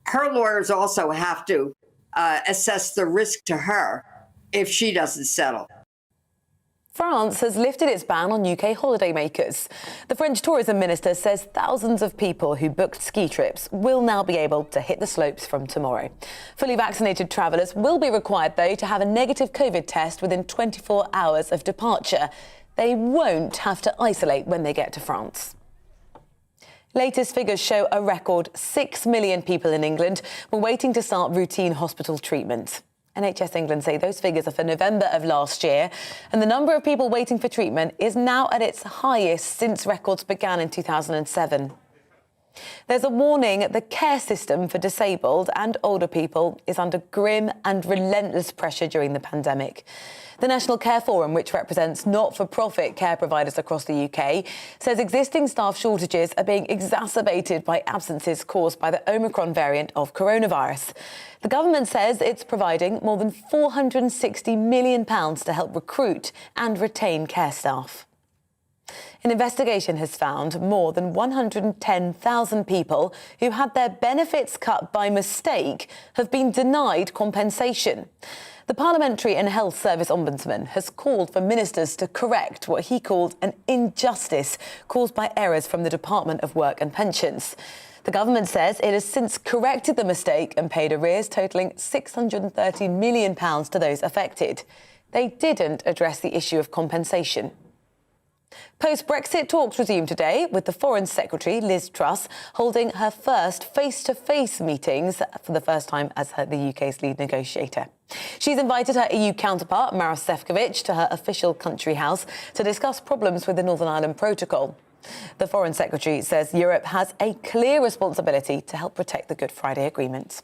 her lawyers also have to assess the risk to her if she doesn't settle. France has lifted its ban on UK holidaymakers. The French tourism minister says thousands of people who booked ski trips will now be able to hit the slopes from tomorrow. Fully vaccinated travellers will be required, though, to have a negative COVID test within 24 hours of departure. They won't have to isolate when they get to France. Latest figures show a record 6 million people in England were waiting to start routine hospital treatment. NHS England say those figures are for November of last year, and the number of people waiting for treatment is now at its highest since records began in 2007. There's a warning the care system for disabled and older people is under grim and relentless pressure during the pandemic. The National Care Forum, which represents not-for-profit care providers across the UK, says existing staff shortages are being exacerbated by absences caused by the Omicron variant of coronavirus. The government says it's providing more than £460 million to help recruit and retain care staff. An investigation has found more than 110,000 people who had their benefits cut by mistake have been denied compensation. The Parliamentary and Health Service Ombudsman has called for ministers to correct what he called an injustice caused by errors from the Department of Work and Pensions. The government says it has since corrected the mistake and paid arrears totalling £630 million to those affected. They didn't address the issue of compensation. Post-Brexit talks resume today, with the Foreign Secretary, Liz Truss, holding her first face-to-face meetings for the first time as the UK's lead negotiator. She's invited her EU counterpart, Maros Sefcovic, to her official country house to discuss problems with the Northern Ireland Protocol. The Foreign Secretary says Europe has a clear responsibility to help protect the Good Friday Agreement.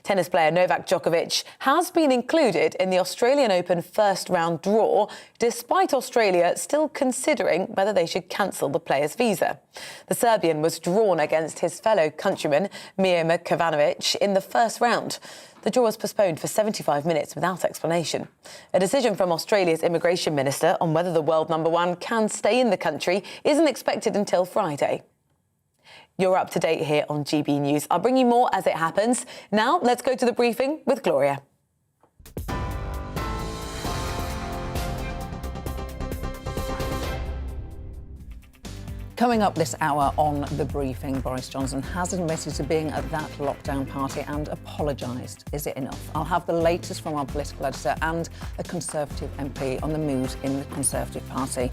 Tennis player Novak Djokovic has been included in the Australian Open first-round draw, despite Australia still considering whether they should cancel the player's visa. The Serbian was drawn against his fellow countryman, Mijomir Kavanovic, in the first round. The draw was postponed for 75 minutes without explanation. A decision from Australia's immigration minister on whether the world number one can stay in the country isn't expected until Friday. You're up to date here on GB News. I'll bring you more as it happens. Now, let's go to the briefing with Gloria. Coming up this hour on The Briefing, Boris Johnson has admitted to being at that lockdown party and apologised. Is it enough? I'll have the latest from our political editor and a Conservative MP on the mood in the Conservative Party.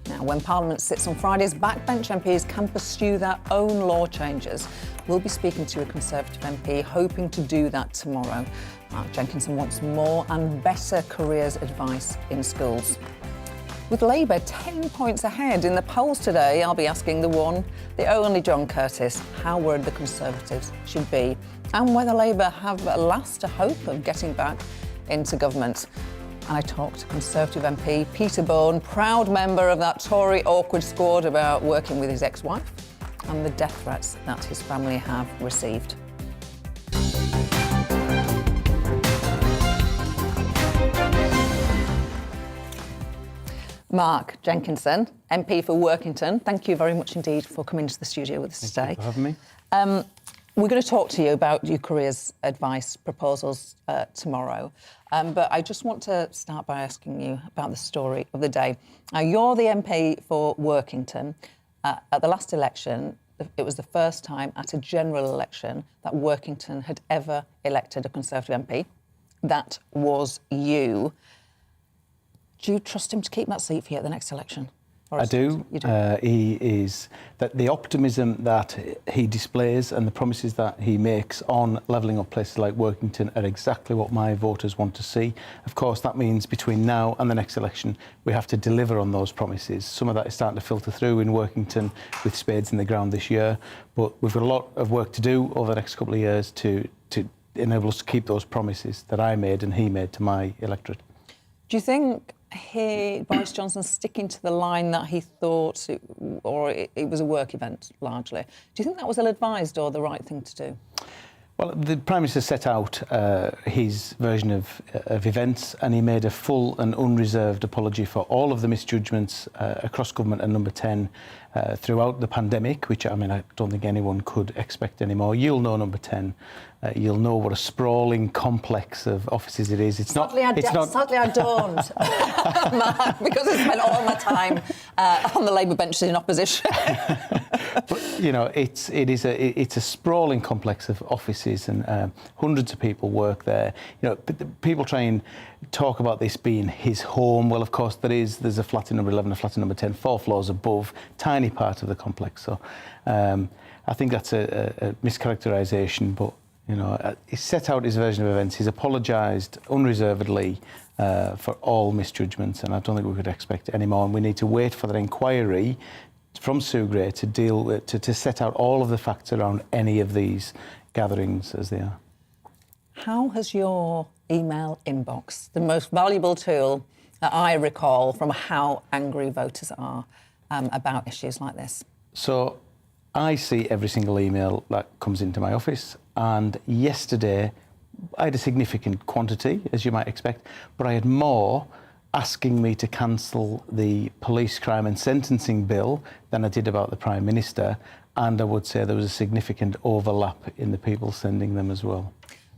Now, when Parliament sits on Fridays, backbench MPs can pursue their own law changes. We'll be speaking to a Conservative MP hoping to do that tomorrow. Mark Jenkinson wants more and better careers advice in schools. With Labour 10 points ahead in the polls today, I'll be asking the one, the only John Curtis, how worried the Conservatives should be and whether Labour have at last a hope of getting back into government. And I talked to Conservative MP Peter Bourne, proud member of that Tory awkward squad, about working with his ex-wife and the death threats that his family have received. Mark Jenkinson, MP for Workington, thank you very much indeed for coming to the studio with us today. Thank you for having me. We're going to talk to you about your careers advice proposals tomorrow. But I just want to start by asking you about the story of the day. Now, you're the MP for Workington. At the last election, it was the first time at a general election that Workington had ever elected a Conservative MP. That was you. Do you trust him to keep that seat for you at the next election? I do. You do. He is that the optimism that he displays and the promises that he makes on levelling up places like Workington are exactly what my voters want to see. Of course, that means between now and the next election, we have to deliver on those promises. Some of that is starting to filter through in Workington with spades in the ground this year, but we've got a lot of work to do over the next couple of years to enable us to keep those promises that I made and he made to my electorate. Do you think Boris Johnson sticking to the line that he thought it was a work event, largely? Do you think that was ill-advised or the right thing to do? Well, the Prime Minister set out his version of events, and he made a full and unreserved apology for all of the misjudgments across government and Number 10 throughout the pandemic, which, I mean, I don't think anyone could expect anymore. You'll know Number 10. You'll know what a sprawling complex of offices it is. Sadly, I don't, because I spent all my time on the Labour benches in opposition. But, you know, it's a sprawling complex of offices, and hundreds of people work there. You know, people try and talk about this being his home. Well, of course, there's a flat in number 11, a flat in number 10, 4 floors above, tiny part of the complex. So I think that's a mischaracterisation, but, you know, he set out his version of events. He's apologised unreservedly for all misjudgments, and I don't think we could expect any more. And we need to wait for that inquiry from Sue Gray to deal with, to set out all of the facts around any of these gatherings as they are. How has your email inbox, the most valuable tool that I recall from how angry voters are about issues like this? So I see every single email that comes into my office, and yesterday I had a significant quantity, as you might expect, but I had more asking me to cancel the police crime and sentencing bill than I did about the Prime Minister, and I would say there was a significant overlap in the people sending them as well.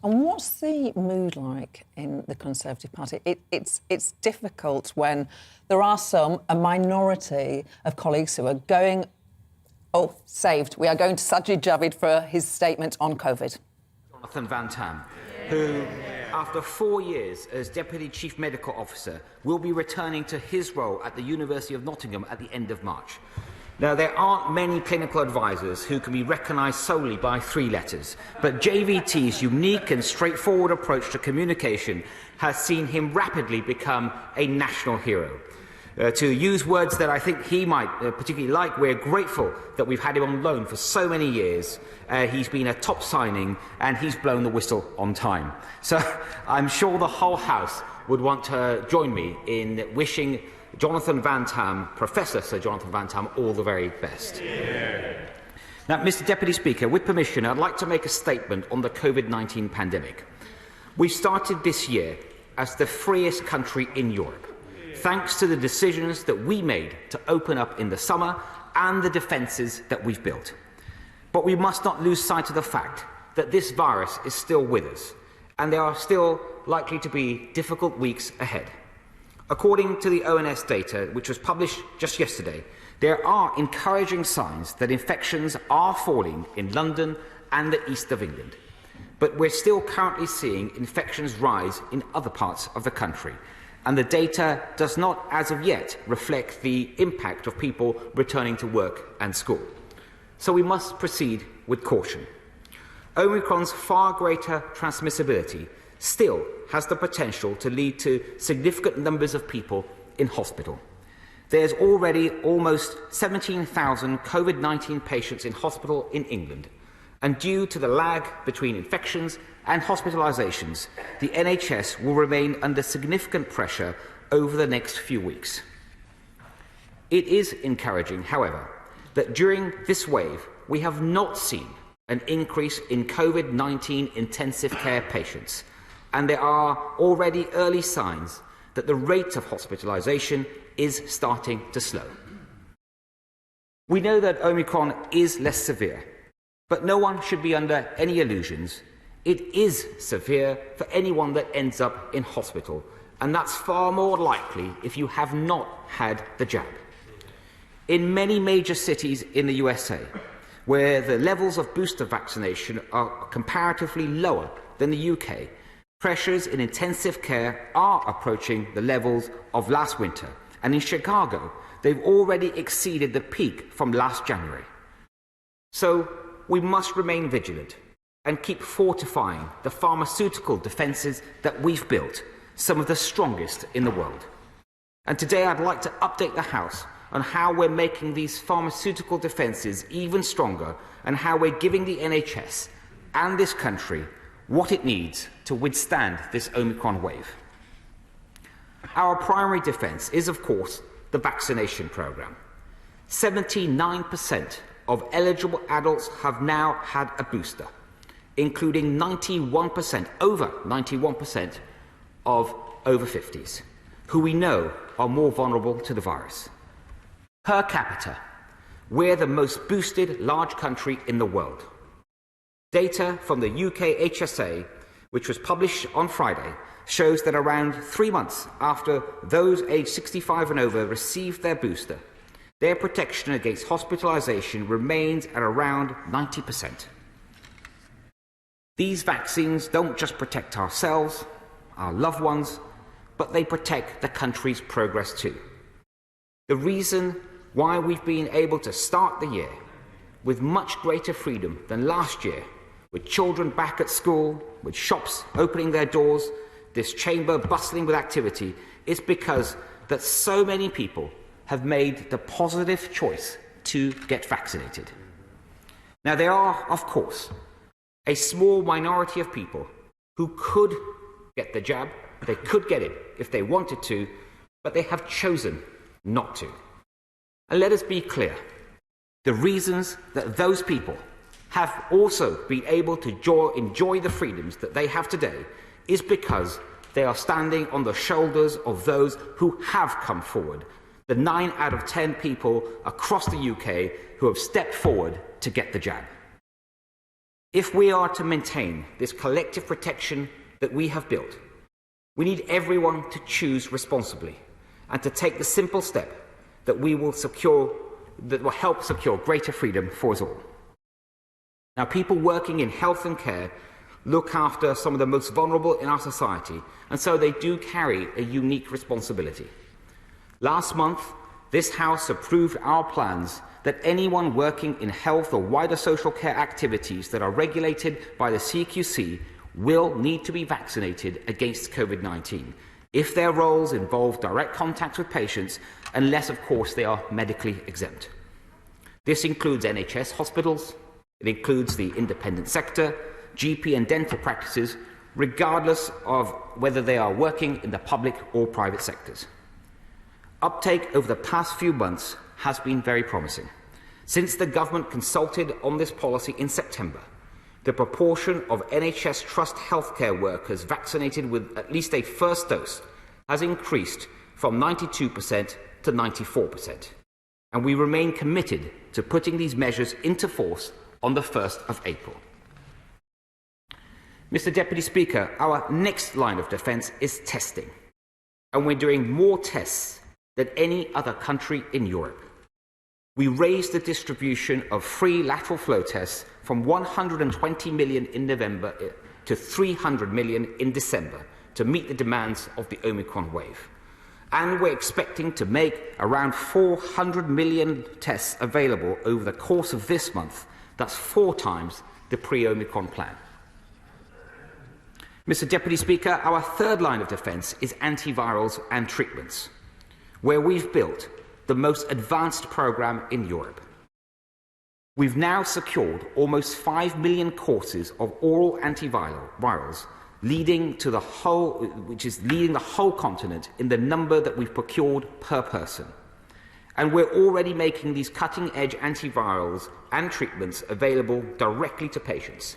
And what's the mood like in the Conservative Party? It's difficult when there are a minority of colleagues who are going, oh, saved. We are going to Sajid Javid for his statement on COVID. Jonathan Van Tam, who, after 4 years as Deputy Chief Medical Officer, will be returning to his role at the University of Nottingham at the end of March. Now, there aren't many clinical advisors who can be recognised solely by 3 letters, but JVT's unique and straightforward approach to communication has seen him rapidly become a national hero. To use words that I think he might particularly like, we're grateful that we've had him on loan for so many years. He's been a top signing, and he's blown the whistle on time. So I'm sure the whole House would want to join me in wishing Jonathan Van Tam, Professor Sir Jonathan Van Tam, all the very best. Yeah. Now, Mr. Deputy Speaker, with permission, I'd like to make a statement on the COVID-19 pandemic. We started this year as the freest country in Europe, thanks to the decisions that we made to open up in the summer and the defences that we've built. But we must not lose sight of the fact that this virus is still with us, and there are still likely to be difficult weeks ahead. According to the ONS data, which was published just yesterday, there are encouraging signs that infections are falling in London and the east of England. But we're still currently seeing infections rise in other parts of the country, and the data does not, as of yet, reflect the impact of people returning to work and school. So we must proceed with caution. Omicron's far greater transmissibility still has the potential to lead to significant numbers of people in hospital. There's already almost 17,000 COVID-19 patients in hospital in England, and due to the lag between infections and hospitalisations, the NHS will remain under significant pressure over the next few weeks. It is encouraging, however, that during this wave we have not seen an increase in COVID-19 intensive care patients, and there are already early signs that the rate of hospitalisation is starting to slow. We know that Omicron is less severe, but no one should be under any illusions. It is severe for anyone that ends up in hospital, and that's far more likely if you have not had the jab. In many major cities in the USA, where the levels of booster vaccination are comparatively lower than the UK, pressures in intensive care are approaching the levels of last winter, and in Chicago, they've already exceeded the peak from last January. So we must remain vigilant and keep fortifying the pharmaceutical defences that we've built, some of the strongest in the world. And today I'd like to update the House on how we're making these pharmaceutical defences even stronger, and how we're giving the NHS and this country what it needs to withstand this Omicron wave. Our primary defence is, of course, the vaccination programme. 79% of eligible adults have now had a booster. including 91%, over 91% of over 50s, who we know are more vulnerable to the virus. Per capita, we're the most boosted large country in the world. Data from the UK HSA, which was published on Friday, shows that around 3 months after those aged 65 and over received their booster, their protection against hospitalisation remains at around 90%. These vaccines don't just protect ourselves, our loved ones, but they protect the country's progress too. The reason why we've been able to start the year with much greater freedom than last year, with children back at school, with shops opening their doors, this chamber bustling with activity, is because that so many people have made the positive choice to get vaccinated. Now, there are, of course, a small minority of people who could get the jab, they could get it if they wanted to, but they have chosen not to. And let us be clear, the reasons that those people have also been able to enjoy the freedoms that they have today is because they are standing on the shoulders of those who have come forward, the 9 out of 10 people across the UK who have stepped forward to get the jab. If we are to maintain this collective protection that we have built, we need everyone to choose responsibly and to take the simple step that will help secure greater freedom for us all. Now, people working in health and care look after some of the most vulnerable in our society, and so they do carry a unique responsibility. Last month, this House approved our plans that anyone working in health or wider social care activities that are regulated by the CQC will need to be vaccinated against COVID-19 if their roles involve direct contact with patients, unless, of course, they are medically exempt. This includes NHS hospitals, it includes the independent sector, GP and dental practices, regardless of whether they are working in the public or private sectors. Uptake over the past few months has been very promising. Since the government consulted on this policy in September, the proportion of NHS Trust healthcare workers vaccinated with at least a first dose has increased from 92% to 94%. And we remain committed to putting these measures into force on the 1st of April. Mr. Deputy Speaker, our next line of defence is testing. And we're doing more tests than any other country in Europe. We raised the distribution of free lateral flow tests from 120 million in November to 300 million in December to meet the demands of the Omicron wave. And we're expecting to make around 400 million tests available over the course of this month. That's 4 times the pre-Omicron plan. Mr. Deputy Speaker, our third line of defence is antivirals and treatments, where we've built the most advanced programme in Europe. We've now secured almost 5 million courses of oral antivirals, leading the whole continent in the number that we've procured per person. And we're already making these cutting-edge antivirals and treatments available directly to patients.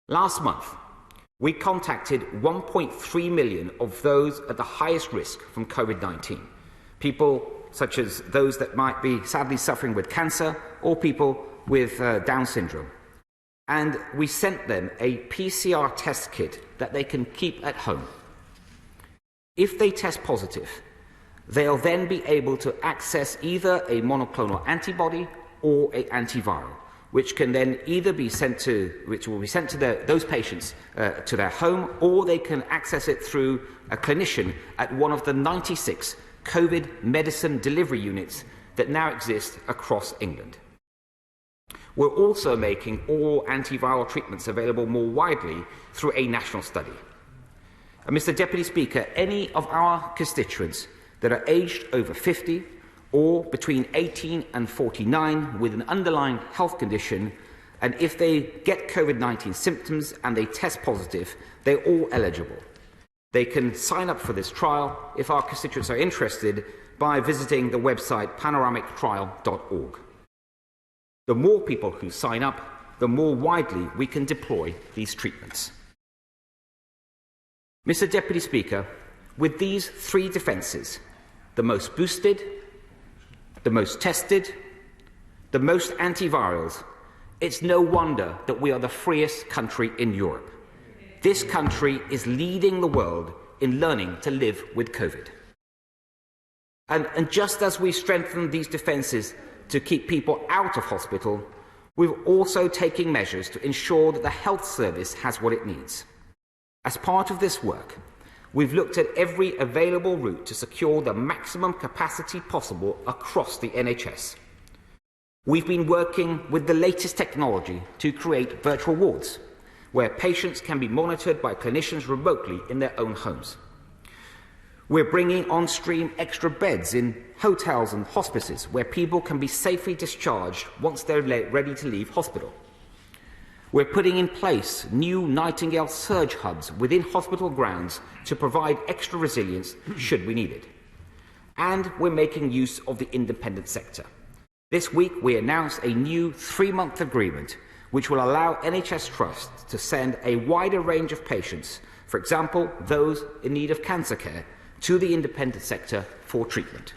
Last month, we contacted 1.3 million of those at the highest risk from COVID-19, people such as those that might be sadly suffering with cancer or people with Down syndrome. And we sent them a PCR test kit that they can keep at home. If they test positive, they'll then be able to access either a monoclonal antibody or an antiviral, which can then either be sent to, those patients to their home, or they can access it through a clinician at one of the 96 COVID medicine delivery units that now exist across England. We're also making all antiviral treatments available more widely through a national study. And Mr. Deputy Speaker, any of our constituents that are aged over 50 or between 18 and 49 with an underlying health condition, and if they get COVID-19 symptoms and they test positive, they're all eligible. They can sign up for this trial, if our constituents are interested, by visiting the website panoramictrial.org. The more people who sign up, the more widely we can deploy these treatments. Mr. Deputy Speaker, with these three defences, the most boosted, the most tested, the most antivirals, it's no wonder that we are the freest country in Europe. This country is leading the world in learning to live with COVID. And just as we strengthen these defences to keep people out of hospital, we're also taking measures to ensure that the health service has what it needs. As part of this work, we've looked at every available route to secure the maximum capacity possible across the NHS. We've been working with the latest technology to create virtual wards, where patients can be monitored by clinicians remotely in their own homes. We're bringing on stream extra beds in hotels and hospices, where people can be safely discharged once they're ready to leave hospital. We're putting in place new Nightingale surge hubs within hospital grounds to provide extra resilience should we need it. And we're making use of the independent sector. This week we announced a new 3-month agreement which will allow NHS Trust to send a wider range of patients, for example those in need of cancer care, to the independent sector for treatment.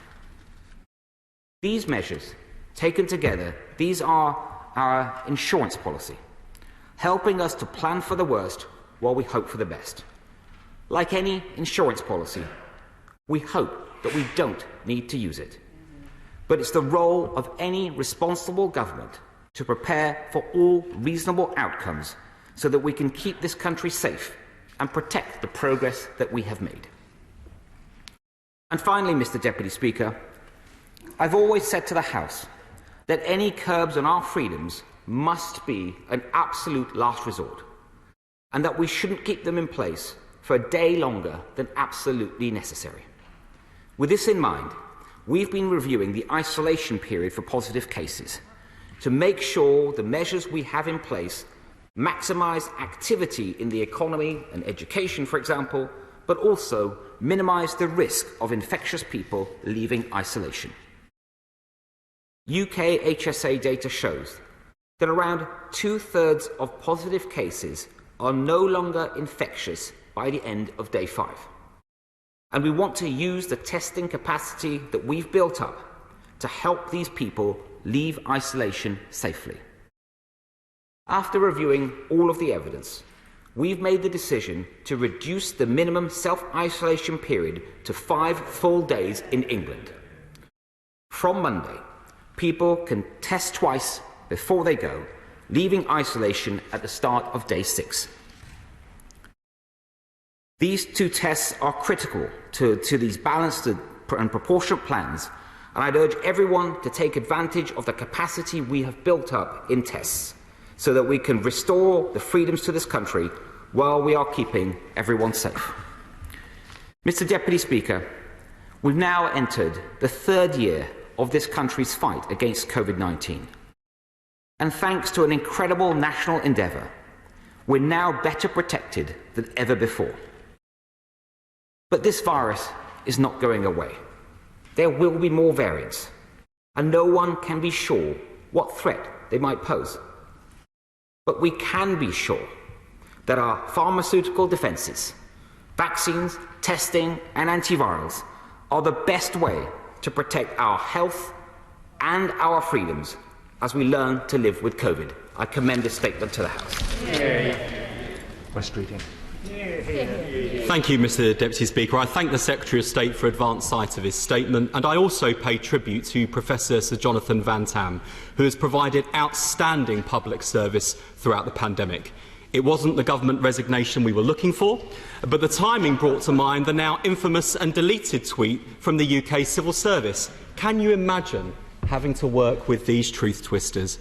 These measures, taken together, these are our insurance policy, helping us to plan for the worst while we hope for the best. Like any insurance policy, we hope that we don't need to use it. But it's the role of any responsible government to prepare for all reasonable outcomes so that we can keep this country safe and protect the progress that we have made. And finally, Mr. Deputy Speaker, I've always said to the House that any curbs on our freedoms must be an absolute last resort, and that we shouldn't keep them in place for a day longer than absolutely necessary. With this in mind, we've been reviewing the isolation period for positive cases to make sure the measures we have in place maximise activity in the economy and education, for example, but also minimise the risk of infectious people leaving isolation. UK HSA data shows that around 2/3 of positive cases are no longer infectious by the end of day 5. And we want to use the testing capacity that we've built up to help these people leave isolation safely. After reviewing all of the evidence, we've made the decision to reduce the minimum self-isolation period to 5 full days in England. From Monday, people can test twice before they go, leaving isolation at the start of day 6. These 2 tests are critical to these balanced and proportionate plans, and I'd urge everyone to take advantage of the capacity we have built up in tests so that we can restore the freedoms to this country while we are keeping everyone safe. Mr. Deputy Speaker, we've now entered the 3rd year of this country's fight against COVID-19. And thanks to an incredible national endeavour, we're now better protected than ever before. But this virus is not going away. There will be more variants, and no one can be sure what threat they might pose. But we can be sure that our pharmaceutical defences, vaccines, testing and antivirals are the best way to protect our health and our freedoms as we learn to live with COVID. I commend this statement to the House. West Reading. Thank you, Mr. Deputy Speaker. I thank the Secretary of State for advance sight of his statement, and I also pay tribute to Professor Sir Jonathan Van Tam, who has provided outstanding public service throughout the pandemic. It wasn't the government resignation we were looking for, but the timing brought to mind the now infamous and deleted tweet from the UK Civil Service. Can you imagine having to work with these truth twisters?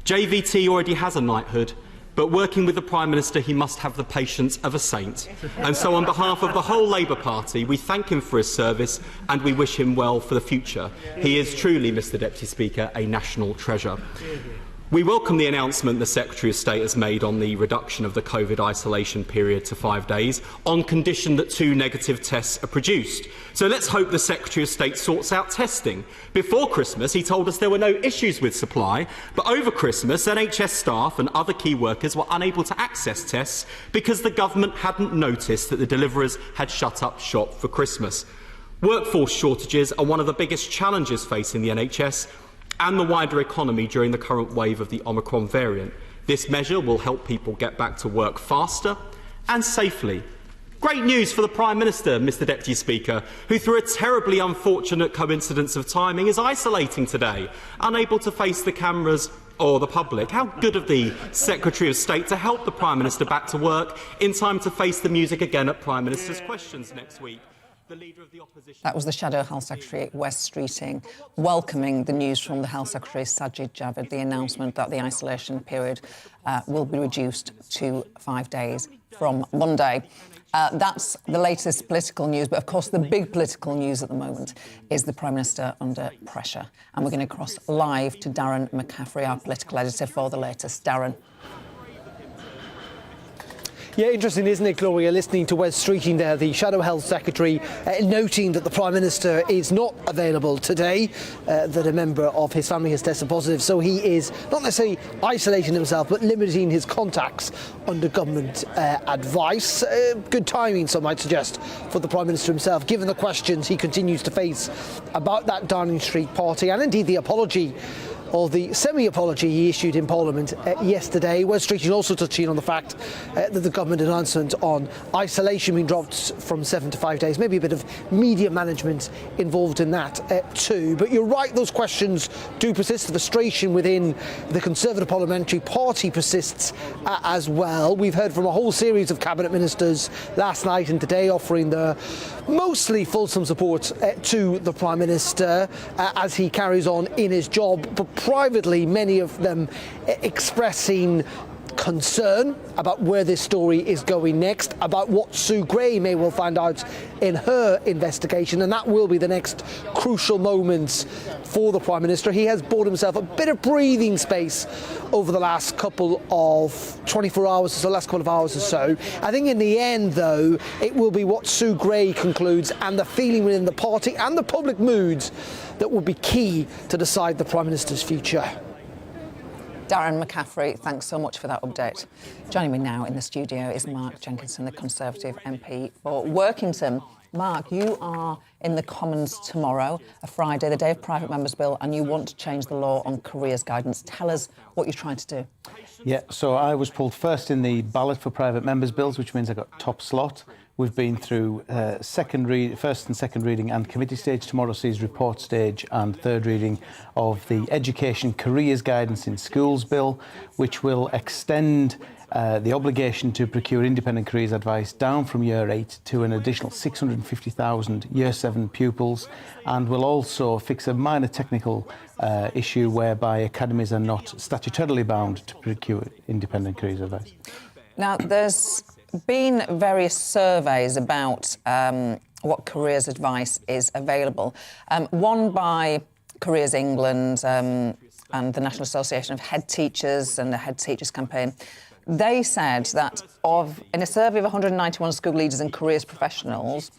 JVT already has a knighthood, but working with the Prime Minister, he must have the patience of a saint. And so on behalf of the whole Labour Party, we thank him for his service and we wish him well for the future. He is truly, Mr. Deputy Speaker, a national treasure. We welcome the announcement the Secretary of State has made on the reduction of the COVID isolation period to 5 days, on condition that 2 negative tests are produced. So let's hope the Secretary of State sorts out testing. Before Christmas, he told us there were no issues with supply, but over Christmas, NHS staff and other key workers were unable to access tests because the government hadn't noticed that the deliverers had shut up shop for Christmas. Workforce shortages are one of the biggest challenges facing the NHS and the wider economy during the current wave of the Omicron variant. This measure will help people get back to work faster and safely. Great news for the Prime Minister, Mr Deputy Speaker, who through a terribly unfortunate coincidence of timing is isolating today, unable to face the cameras or the public. How good of the Secretary of State to help the Prime Minister back to work in time to face the music again at Prime Minister's Questions next week. The Leader of the Opposition... That was the Shadow Health Secretary, Wes Streeting, welcoming the news from the Health Secretary, Sajid Javid, the announcement that the isolation period will be reduced to 5 days from Monday. That's the latest political news, but of course the big political news at the moment is the Prime Minister under pressure. And we're going to cross live to Darren McCaffrey, our political editor, for the latest. Darren. Yeah, interesting, isn't it, Gloria, listening to Wes Streeting there, the Shadow Health Secretary, noting that the Prime Minister is not available today, that a member of his family has tested positive, so he is not necessarily isolating himself, but limiting his contacts under government advice. Good timing, some might suggest, for the Prime Minister himself, given the questions he continues to face about that Downing Street party, and indeed the apology or the semi-apology he issued in Parliament yesterday. Wes Streeting also touching on the fact that the government announcement on isolation being dropped from 7 to 5 days. Maybe a bit of media management involved in that too. But you're right, those questions do persist. The frustration within the Conservative Parliamentary Party persists as well. We've heard from a whole series of Cabinet Ministers last night and today offering their mostly fulsome support to the Prime Minister as he carries on in his job. But privately, many of them expressing concern about where this story is going next, about what Sue Gray may well find out in her investigation, and that will be the next crucial moment for the Prime Minister. He has bought himself a bit of breathing space over the last couple of 24 hours or so, last couple of hours or so. I think in the end, though, it will be what Sue Gray concludes and the feeling within the party and the public moods that will be key to decide the Prime Minister's future. Darren McCaffrey, thanks so much for that update. Joining me now in the studio is Mark Jenkinson, the Conservative MP for Workington. Mark, you are in the Commons tomorrow, a Friday, the day of Private Members Bill, and you want to change the law on careers guidance. Tell us what you're trying to do. Yeah, so I was pulled first in the ballot for Private Members Bills, which means I got top slot. We've been through first and second reading and committee stage. Tomorrow sees report stage and third reading of the Education Careers Guidance in Schools Bill, which will extend the obligation to procure independent careers advice down from year 8 to an additional 650,000 year 7 pupils, and will also fix a minor technical issue whereby academies are not statutorily bound to procure independent careers advice. Now, there's been various surveys about what careers advice is available. One by Careers England and the National Association of Head Teachers and the Head Teachers Campaign. They said that in a survey of 191 school leaders and careers professionals,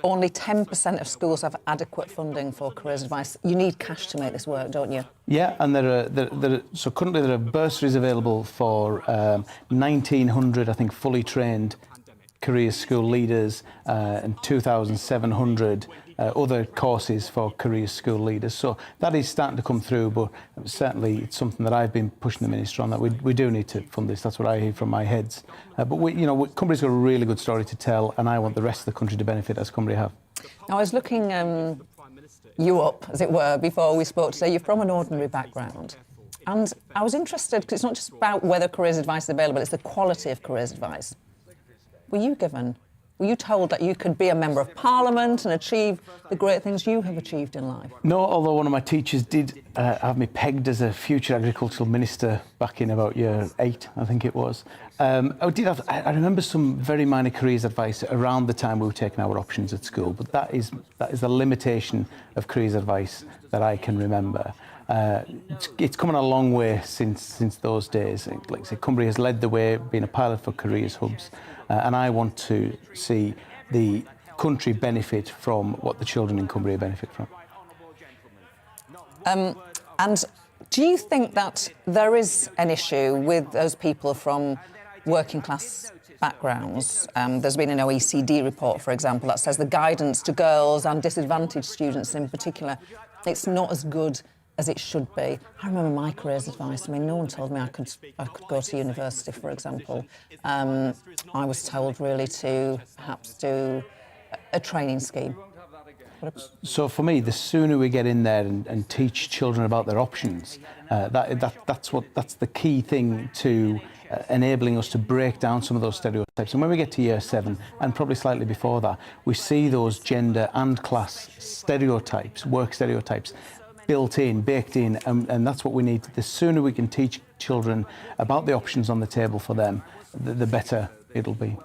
only 10% of schools have adequate funding for careers advice. You need cash to make this work, don't you? Yeah, and so currently there are bursaries available for 1,900, I think, fully trained careers school leaders and 2,700 other courses for careers school leaders. So that is starting to come through, but certainly it's something that I've been pushing the Minister on, that we do need to fund this. That's what I hear from my heads. But Cumbria's got a really good story to tell, and I want the rest of the country to benefit as Cumbria have. Now, I was looking you up, as it were, before we spoke today. You're from an ordinary background. And I was interested, because it's not just about whether careers advice is available, it's the quality of careers advice. Were you told that you could be a Member of Parliament and achieve the great things you have achieved in life? No, although one of my teachers did have me pegged as a future agricultural minister back in about year 8, I think it was. I remember some very minor careers advice around the time we were taking our options at school, but that is the limitation of careers advice that I can remember. It's come a long way since those days. Like I say, Cumbria has led the way, being a pilot for careers hubs, and I want to see the country benefit from what the children in Cumbria benefit from. And do you think that there is an issue with those people from working class backgrounds? There's been an OECD report, for example, that says the guidance to girls and disadvantaged students in particular, it's not as good as it should be. I remember my careers advice. I mean, no one told me I could go to university, for example. I was told really to perhaps do a training scheme. So for me, the sooner we get in there and teach children about their options, that's the key thing to enabling us to break down some of those stereotypes. And when we get to year 7, and probably slightly before that, we see those gender and class stereotypes, work stereotypes, built in, baked in, and that's what we need. The sooner we can teach children about the options on the table for them, the better it'll be.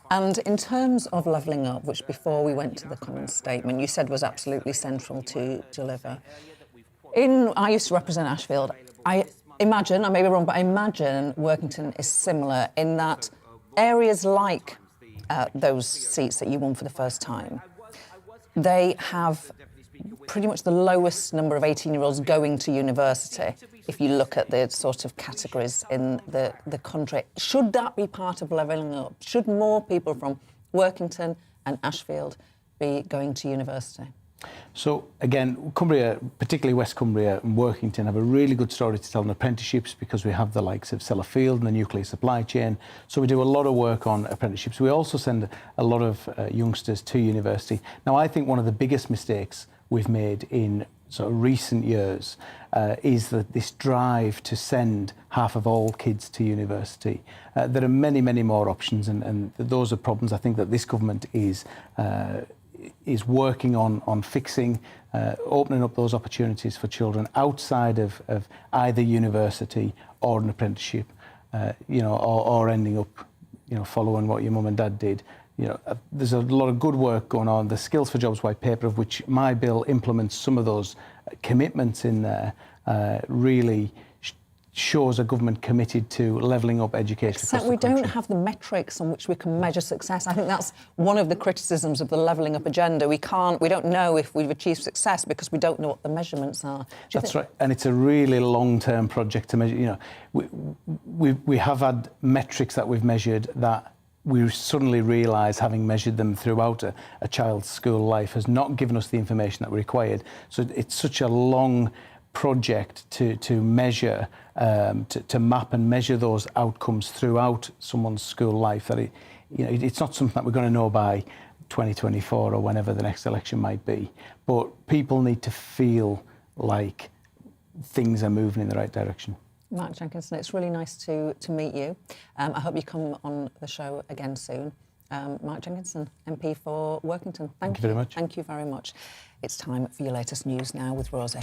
And in terms of levelling up, which before we went to the common statement, you said was absolutely central to deliver. I used to represent Ashfield. I imagine, I may be wrong, but I imagine Workington is similar in that areas like those seats that you won for the first time, they have pretty much the lowest number of 18-year-olds going to university, if you look at the sort of categories in the country. Should that be part of levelling up? Should more people from Workington and Ashfield be going to university? So again, Cumbria, particularly West Cumbria and Workington, have a really good story to tell in apprenticeships because we have the likes of Sellafield and the nuclear supply chain. So we do a lot of work on apprenticeships. We also send a lot of youngsters to university. Now, I think one of the biggest mistakes we've made in sort of recent years is that this drive to send half of all kids to university. There are many, many more options, and those are problems I think that this government is working on fixing, opening up those opportunities for children outside of either university or an apprenticeship, or ending up, following what your mum and dad did. There's a lot of good work going on. The Skills for Jobs white paper, of which my bill implements some of those commitments in there, really shows a government committed to levelling up education. Except we don't have the metrics on which we can measure success. I think that's one of the criticisms of the levelling up agenda. We don't know if we've achieved success because we don't know what the measurements are. That's right, and it's a really long-term project to measure. We have had metrics that we've measured that we suddenly realise, having measured them throughout a child's school life, has not given us the information that we required. So it's such a long project to measure, to map and measure those outcomes throughout someone's school life that it's not something that we're going to know by 2024 or whenever the next election might be. But people need to feel like things are moving in the right direction. Mark Jenkinson, it's really nice to meet you. I hope you come on the show again soon. Mark Jenkinson, MP for Workington. Thank you very much. Thank you very much. It's time for your latest news now with Rosie.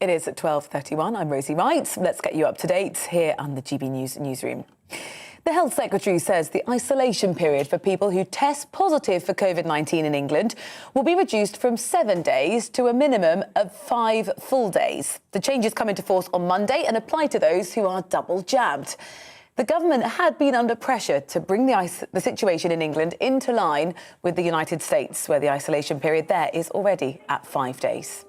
It is at 12:31. I'm Rosie Wright. Let's get you up to date here on the GB News newsroom. The Health Secretary says the isolation period for people who test positive for COVID-19 in England will be reduced from 7 days to a minimum of 5 full days. The changes come into force on Monday and apply to those who are double jabbed. The government had been under pressure to bring the situation in England into line with the United States, where the isolation period there is already at 5 days.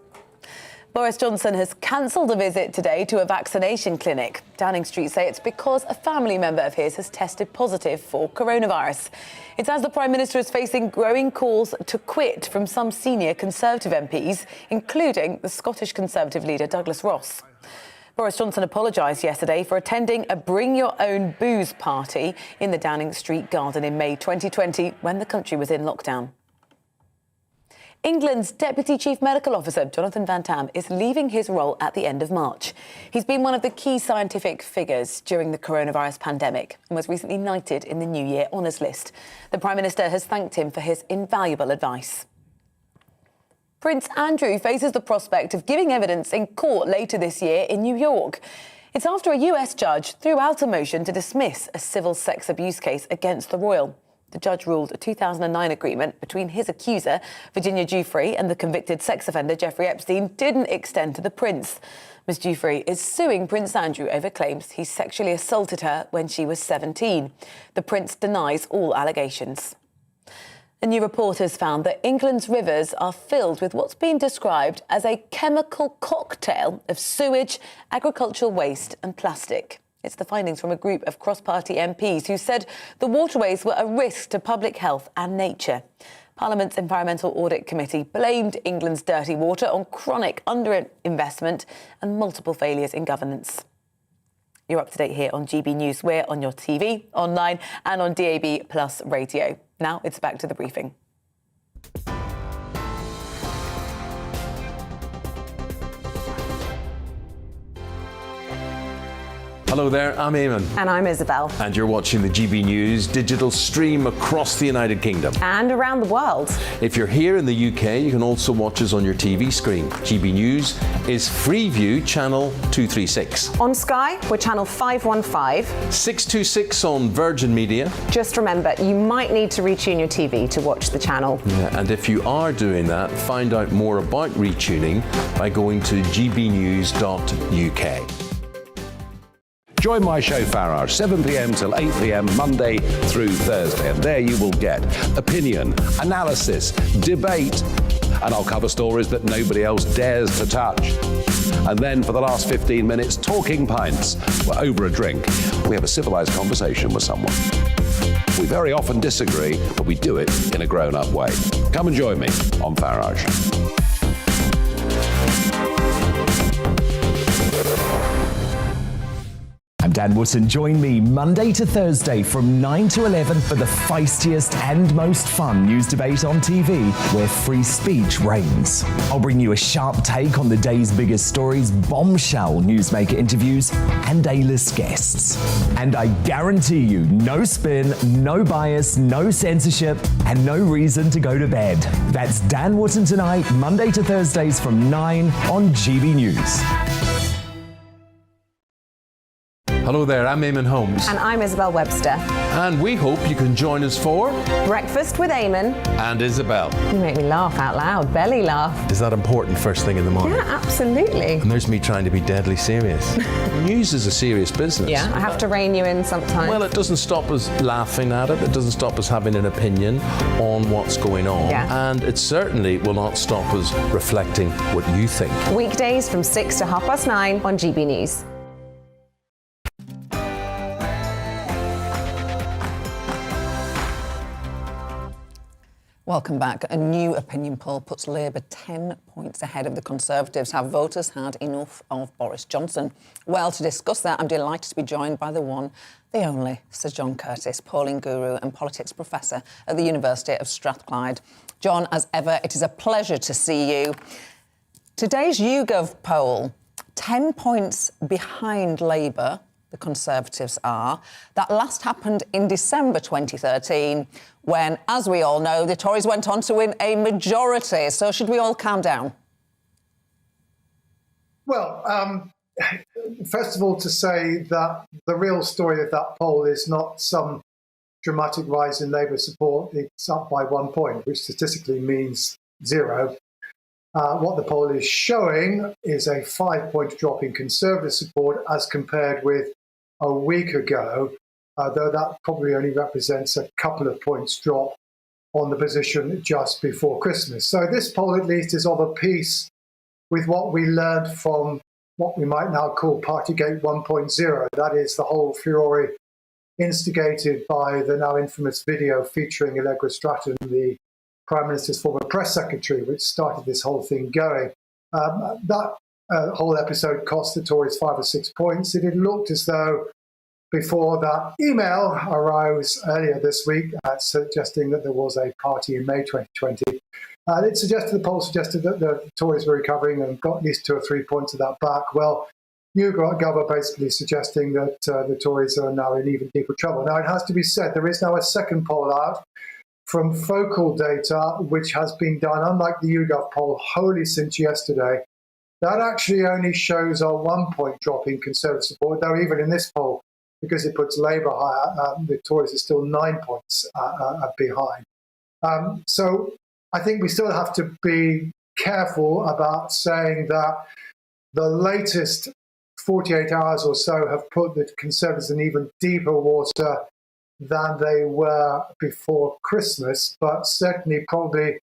Boris Johnson has cancelled a visit today to a vaccination clinic. Downing Street say it's because a family member of his has tested positive for coronavirus. It's as the Prime Minister is facing growing calls to quit from some senior Conservative MPs, including the Scottish Conservative leader Douglas Ross. Boris Johnson apologised yesterday for attending a Bring Your Own Booze party in the Downing Street garden in May 2020 when the country was in lockdown. England's Deputy Chief Medical Officer, Jonathan Van Tam, is leaving his role at the end of March. He's been one of the key scientific figures during the coronavirus pandemic and was recently knighted in the New Year Honours List. The Prime Minister has thanked him for his invaluable advice. Prince Andrew faces the prospect of giving evidence in court later this year in New York. It's after a US judge threw out a motion to dismiss a civil sex abuse case against the royal. The judge ruled a 2009 agreement between his accuser, Virginia Giuffre, and the convicted sex offender Jeffrey Epstein didn't extend to the prince. Ms. Giuffre is suing Prince Andrew over claims he sexually assaulted her when she was 17. The prince denies all allegations. A new report has found that England's rivers are filled with what's been described as a chemical cocktail of sewage, agricultural waste and plastic. It's the findings from a group of cross-party MPs who said the waterways were a risk to public health and nature. Parliament's Environmental Audit Committee blamed England's dirty water on chronic underinvestment and multiple failures in governance. You're up to date here on GB News. We're on your TV, online and on DAB Plus radio. Now it's back to the briefing. Hello there, I'm Eamon. And I'm Isabel. And you're watching the GB News digital stream across the United Kingdom. And around the world. If you're here in the UK, you can also watch us on your TV screen. GB News is Freeview channel 236. On Sky, we're channel 515. 626 on Virgin Media. Just remember, you might need to retune your TV to watch the channel. Yeah, and if you are doing that, find out more about retuning by going to gbnews.uk. Join my show Farage, 7 p.m. till 8 p.m. Monday through Thursday. And there you will get opinion, analysis, debate, and I'll cover stories that nobody else dares to touch. And then for the last 15 minutes, talking pints. We're over a drink. We have a civilized conversation with someone. We very often disagree, but we do it in a grown-up way. Come and join me on Farage. I'm Dan Wootton. Join me Monday to Thursday from 9 to 11 for the feistiest and most fun news debate on TV, where free speech reigns. I'll bring you a sharp take on the day's biggest stories, bombshell newsmaker interviews, and A-list guests. And I guarantee you, no spin, no bias, no censorship, and no reason to go to bed. That's Dan Wootton tonight, Monday to Thursdays from 9 on GB News. Hello there, I'm Eamon Holmes. And I'm Isabel Webster. And we hope you can join us for Breakfast with Eamon. And Isabel. You make me laugh out loud, belly laugh. Is that important first thing in the morning? Yeah, absolutely. And there's me trying to be deadly serious. News is a serious business. Yeah, I have to rein you in sometimes. Well, it doesn't stop us laughing at it. It doesn't stop us having an opinion on what's going on. Yeah. And it certainly will not stop us reflecting what you think. Weekdays from 6 to 9:30 on GB News. Welcome back. A new opinion poll puts Labour 10 points ahead of the Conservatives. Have voters had enough of Boris Johnson? Well, to discuss that, I'm delighted to be joined by the one, the only, Sir John Curtis, polling guru and politics professor at the University of Strathclyde. John, as ever, it is a pleasure to see you. Today's YouGov poll, 10 points behind Labour, the Conservatives are. That last happened in December 2013, when, as we all know, the Tories went on to win a majority. So should we all calm down? Well, first of all, to say that the real story of that poll is not some dramatic rise in Labour support. It's up by 1 point, which statistically means 0. What the poll is showing is a 5-point drop in Conservative support as compared with a week ago, though that probably only represents a couple of points drop on the position just before Christmas. So this poll at least is of a piece with what we learned from what we might now call Partygate 1.0. That is the whole furore instigated by the now infamous video featuring Allegra Stratton, the Prime Minister's former press secretary, which started this whole thing going. That whole episode cost the Tories 5 or 6 points. It had looked as though before that email arose earlier this week suggesting that there was a party in May 2020. The poll suggested that the Tories were recovering and got at least 2 or 3 points of that back. Well, YouGov are basically suggesting that the Tories are now in even deeper trouble. Now, it has to be said, there is now a second poll out from Focal Data, which has been done, unlike the YouGov poll, wholly since yesterday, that actually only shows a 1-point drop in Conservative support, though even in this poll, because it puts Labour higher, the Tories are still 9 points behind. So I think we still have to be careful about saying that the latest 48 hours or so have put the Conservatives in even deeper water than they were before Christmas, but certainly probably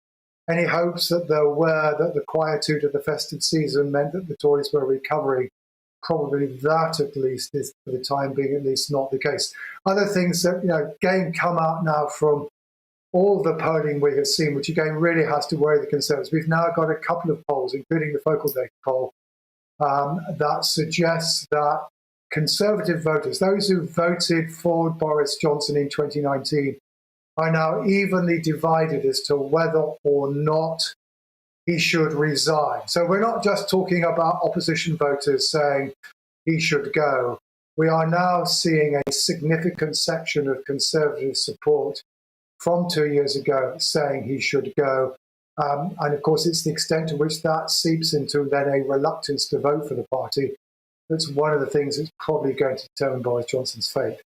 any hopes that there were that the quietude of the festive season meant that the Tories were recovering, probably that at least is, for the time being, at least not the case. Other things that, again, come out now from all the polling we have seen, which again really has to worry the Conservatives. We've now got a couple of polls, including the Focal Data poll, that suggests that Conservative voters, those who voted for Boris Johnson in 2019, are now evenly divided as to whether or not he should resign. So we're not just talking about opposition voters saying he should go. We are now seeing a significant section of Conservative support from 2 years ago saying he should go. And of course, it's the extent to which that seeps into then a reluctance to vote for the party. That's one of the things that's probably going to determine Boris Johnson's fate.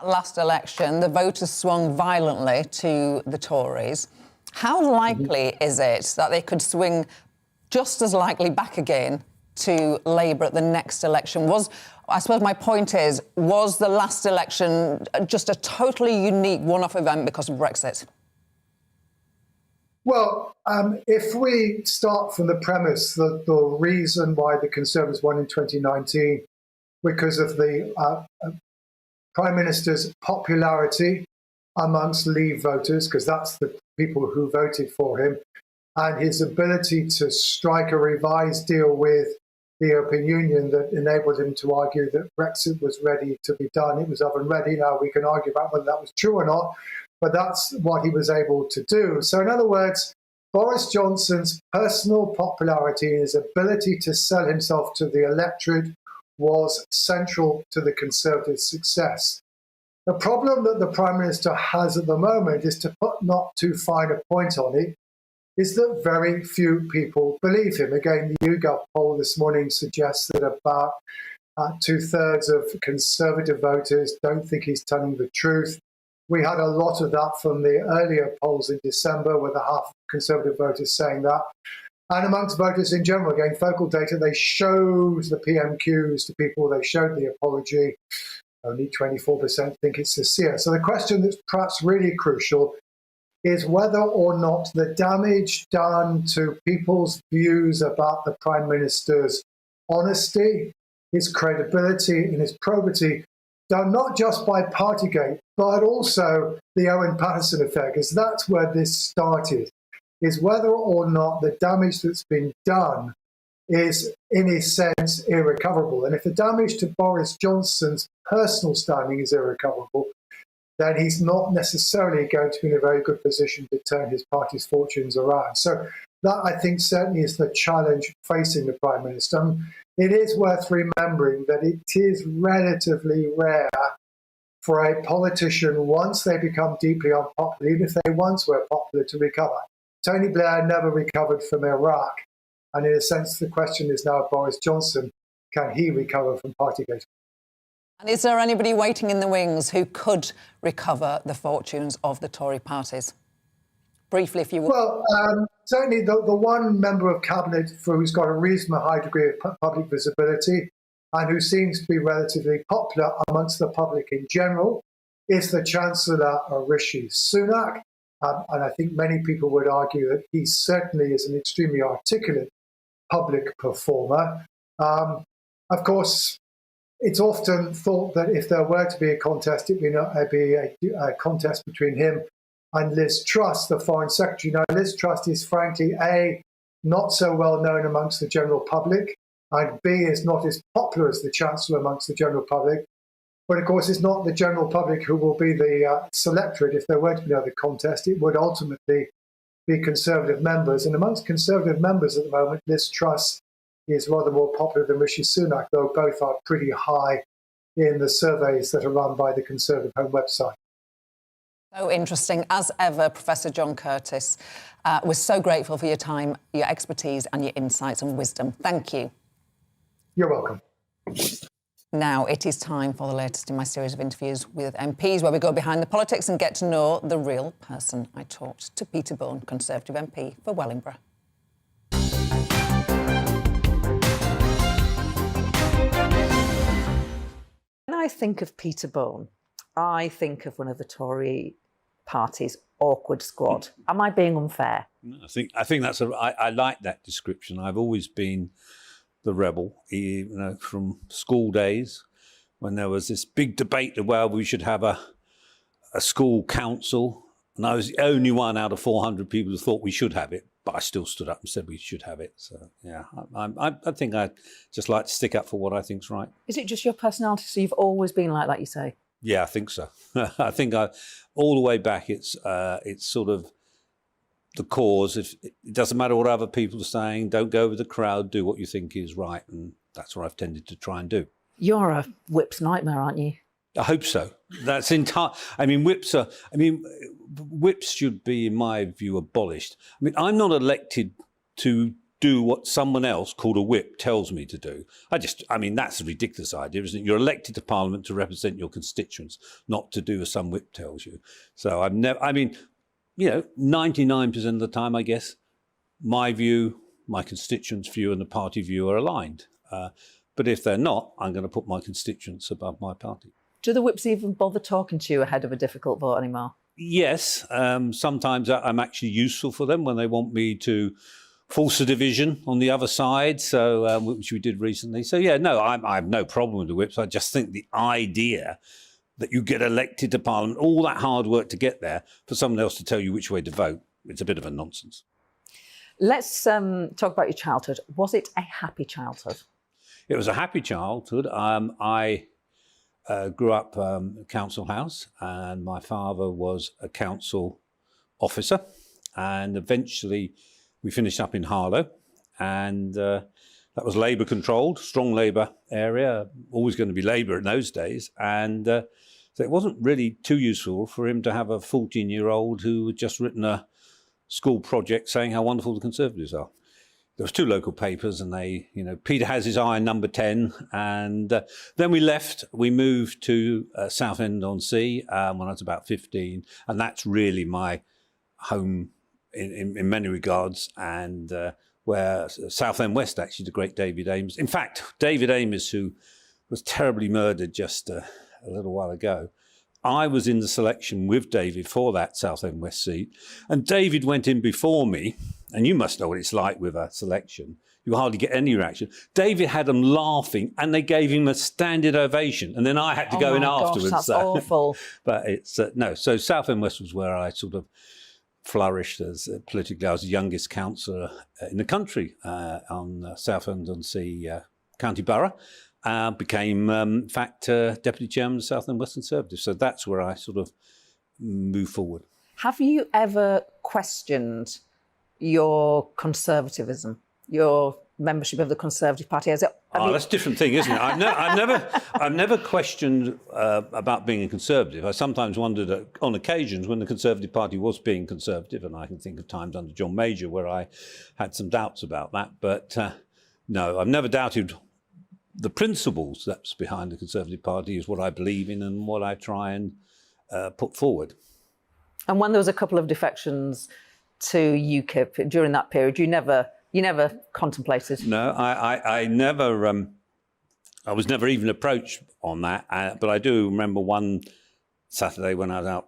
Last election, the voters swung violently to the Tories. How likely is it that they could swing just as likely back again to Labour at the next election? I suppose my point is, was the last election just a totally unique one-off event because of Brexit? Well, if we start from the premise that the reason why the Conservatives won in 2019 because of the Prime Minister's popularity amongst Leave voters, because that's the people who voted for him, and his ability to strike a revised deal with the European Union that enabled him to argue that Brexit was ready to be done. It was oven ready. Now we can argue about whether that was true or not, but that's what he was able to do. So in other words, Boris Johnson's personal popularity and his ability to sell himself to the electorate was central to the Conservative success. The problem that the Prime Minister has at the moment is, to put not too fine a point on it, is that very few people believe him. Again, the YouGov poll this morning suggests that about 2/3 of Conservative voters don't think he's telling the truth. We had a lot of that from the earlier polls in December, with a half of Conservative voters saying that. And amongst voters in general, again, Focal Data, they showed the PMQs to people, they showed the apology. Only 24% think it's sincere. So the question that's perhaps really crucial is whether or not the damage done to people's views about the Prime Minister's honesty, his credibility and his probity, done not just by Partygate, but also the Owen Paterson affair, because that's where this started, is whether or not the damage that's been done is, in a sense, irrecoverable. And if the damage to Boris Johnson's personal standing is irrecoverable, then he's not necessarily going to be in a very good position to turn his party's fortunes around. So that, I think, certainly is the challenge facing the Prime Minister. It is worth remembering that it is relatively rare for a politician, once they become deeply unpopular, even if they once were popular, to recover. Tony Blair never recovered from Iraq. And in a sense, the question is now, Boris Johnson, can he recover from Partygate? And is there anybody waiting in the wings who could recover the fortunes of the Tory parties? Briefly, if you will. Well, certainly the one member of Cabinet who's got a reasonably high degree of public visibility and who seems to be relatively popular amongst the public in general is the Chancellor, Rishi Sunak. And I think many people would argue that he certainly is an extremely articulate public performer. Of course, it's often thought that if there were to be a contest, it would be a contest between him and Liz Truss, the Foreign Secretary. Now, Liz Truss is frankly, A, not so well known amongst the general public, and B, is not as popular as the Chancellor amongst the general public. But of course, it's not the general public who will be the selectorate. If there were to be another contest, it would ultimately be Conservative members. And amongst Conservative members at the moment, Liz Truss is rather more popular than Rishi Sunak, though both are pretty high in the surveys that are run by the Conservative Home website. So interesting. As ever, Professor John Curtis, we're so grateful for your time, your expertise and your insights and wisdom. Thank you. You're welcome. Now it is time for the latest in my series of interviews with MPs, where we go behind the politics and get to know the real person. I talked to Peter Bone, Conservative MP for Wellingborough. When I think of Peter Bone, I think of one of the Tory party's awkward squad. Am I being unfair? I think that's I like that description. I've always been the rebel, from school days when there was this big debate of, well, we should have a school council, and I was the only one out of 400 people who thought we should have it, but I still stood up and said we should have it. So yeah, I think I just like to stick up for what I think's right. Is it just your personality? So you've always been like that, you say? Yeah, I think so. I think all the way back, it's sort of the cause. If it doesn't matter what other people are saying, don't go with the crowd, do what you think is right, and that's what I've tended to try and do. You're a whip's nightmare, aren't you? I hope so. That's entire. Whips should be, in my view, abolished. I'm not elected to do what someone else called a whip tells me to do. That's a ridiculous idea, isn't it? You're elected to Parliament to represent your constituents, not to do as some whip tells you. So I've never, 99% of the time, I guess, my view, my constituents' view and the party view are aligned. But if they're not, I'm going to put my constituents above my party. Do the whips even bother talking to you ahead of a difficult vote anymore? Yes. Sometimes I'm actually useful for them when they want me to force a division on the other side, so which we did recently. So, yeah, no, I have no problem with the whips. I just think the idea that you get elected to Parliament, all that hard work to get there, for someone else to tell you which way to vote, it's a bit of a nonsense. Let's talk about your childhood. Was it a happy childhood? It was a happy childhood. I grew up council house, and my father was a council officer, and eventually we finished up in Harlow, and that was Labour controlled, strong Labour area, always going to be Labour in those days. And so it wasn't really too useful for him to have a 14-year-old who had just written a school project saying how wonderful the Conservatives are. There was 2 local papers, and they, Peter has his eye on number 10. And then we left. We moved to Southend-on-Sea when I was about 15. And that's really my home in many regards. And where Southend West, actually, the great David Ames. In fact, David Ames, who was terribly murdered just a little while ago, I was in the selection with David for that Southend West seat. And David went in before me. And you must know what it's like with a selection. You hardly get any reaction. David had them laughing, and they gave him a standing ovation. And then I had to go in afterwards. That's awful. But it's no. So Southend West was where I sort of flourished as politically. I was the youngest councillor in the country on Southend-on-Sea County Borough. Became, in fact, Deputy Chairman of the Southend West Conservatives. So that's where I sort of moved forward. Have you ever questioned your conservatism, your membership of the Conservative Party? That's a different thing, isn't it? I've never questioned about being a Conservative. I sometimes wondered on occasions when the Conservative Party was being Conservative, and I can think of times under John Major where I had some doubts about that. But no, I've never doubted the principles that's behind the Conservative Party is what I believe in and what I try and put forward. And when there was a couple of defections to UKIP during that period, you never contemplated? No, I never. I was never even approached on that. But I do remember one Saturday when I was out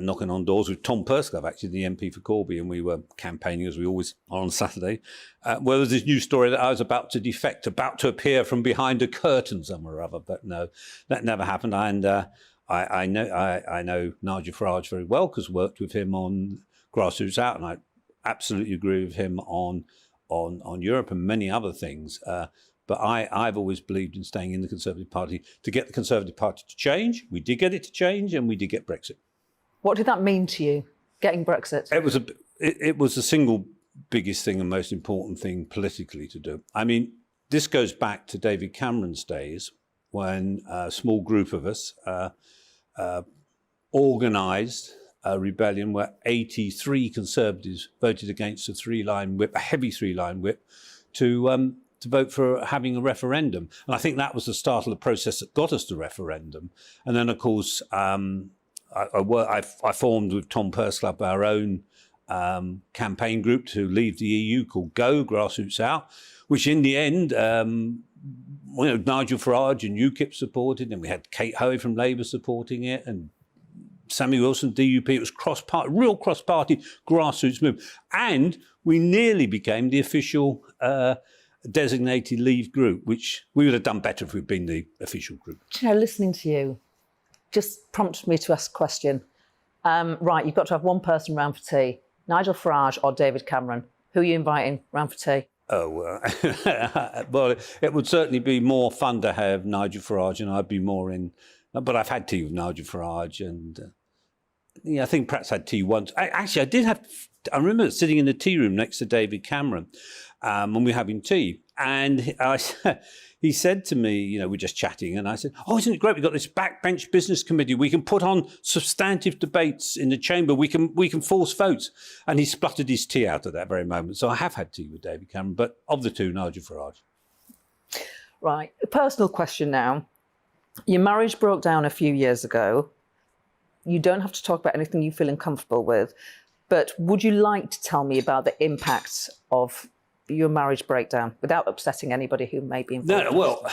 knocking on doors with Tom Perskov, actually the MP for Corby, and we were campaigning as we always are on Saturday. Well, there was this news story that I was about to defect, about to appear from behind a curtain somewhere or other. But no, that never happened. And I know Nigel Farage very well because I worked with him on Grassroots Out, and I absolutely agree with him on Europe and many other things. But I've always believed in staying in the Conservative Party to get the Conservative Party to change. We did get it to change, and we did get Brexit. What did that mean to you, getting Brexit? It was the single biggest thing and most important thing politically to do. I mean, this goes back to David Cameron's days when a small group of us organised rebellion where 83 Conservatives voted against a heavy three-line whip to vote for having a referendum. And I think that was the start of the process that got us the referendum. And then, of course, I formed with Tom Purslap our own campaign group to leave the EU called Go, Grassroots Out, which in the end, Nigel Farage and UKIP supported, and we had Kate Hoey from Labour supporting it, and Sammy Wilson, DUP. It was real cross-party grassroots move. And we nearly became the official designated Leave group, which we would have done better if we'd been the official group. Listening to you just prompted me to ask a question. Right, you've got to have one person round for tea. Nigel Farage or David Cameron? Who are you inviting round for tea? Oh, well, it would certainly be more fun to have Nigel Farage, and I'd be more in. But I've had tea with Nigel Farage, and I think perhaps had tea once. I did have. I remember sitting in the tea room next to David Cameron when we were having tea, and he said to me, we're just chatting, and I said, "Oh, isn't it great? We've got this backbench business committee. We can put on substantive debates in the chamber. We can force votes." And he spluttered his tea out at that very moment. So I have had tea with David Cameron, but of the two, Nigel Farage. Right, a personal question now. Your marriage broke down a few years ago. You don't have to talk about anything you feel uncomfortable with, but would you like to tell me about the impact of your marriage breakdown without upsetting anybody who may be involved?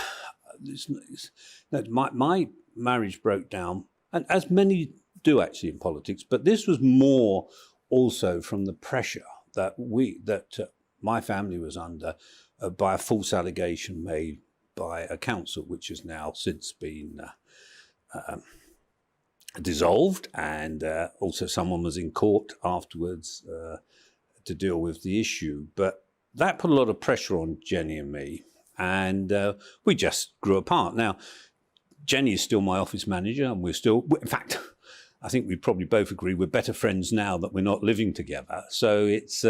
My marriage broke down, and as many do actually in politics, but this was more also from the pressure that my family was under by a false allegation made by a council, which has now since been dissolved, and also someone was in court afterwards to deal with the issue. But that put a lot of pressure on Jenny and me, and we just grew apart. Now, Jenny is still my office manager, and we're still, in fact, I think we probably both agree we're better friends now that we're not living together. So it's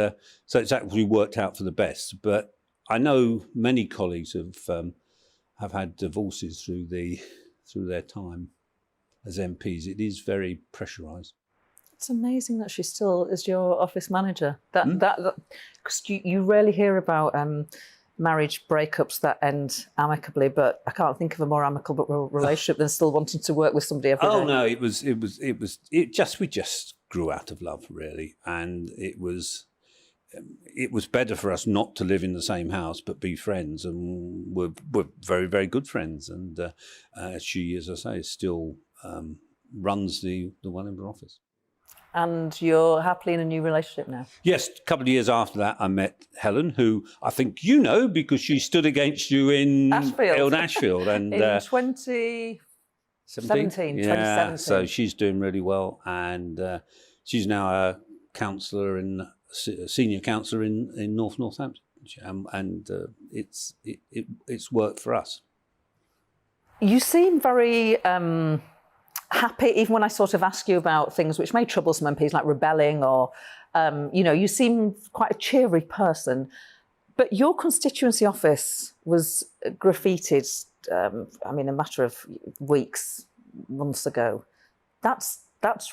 actually worked out for the best. But I know many colleagues have had divorces through their time as MPs. It is very pressurised. It's amazing that she still is your office manager. Because you rarely hear about marriage breakups that end amicably, but I can't think of a more amicable relationship than still wanting to work with somebody every day. Oh no, we just grew out of love, really, and it was better for us not to live in the same house but be friends, and we're very, very good friends. And she, as I say, still runs the Wellingborough office. And you're happily in a new relationship now? Yes, a couple of years after that, I met Helen, who I think you know because she stood against you in Ashfield. And, in 2017. 2017. So she's doing really well, and she's now a councillor senior councillor in Northampton, and it's worked for us. You seem very happy, even when I sort of ask you about things which may trouble some MPs, like rebelling, or you seem quite a cheery person. But your constituency office was graffitied, a matter of weeks, months ago. That's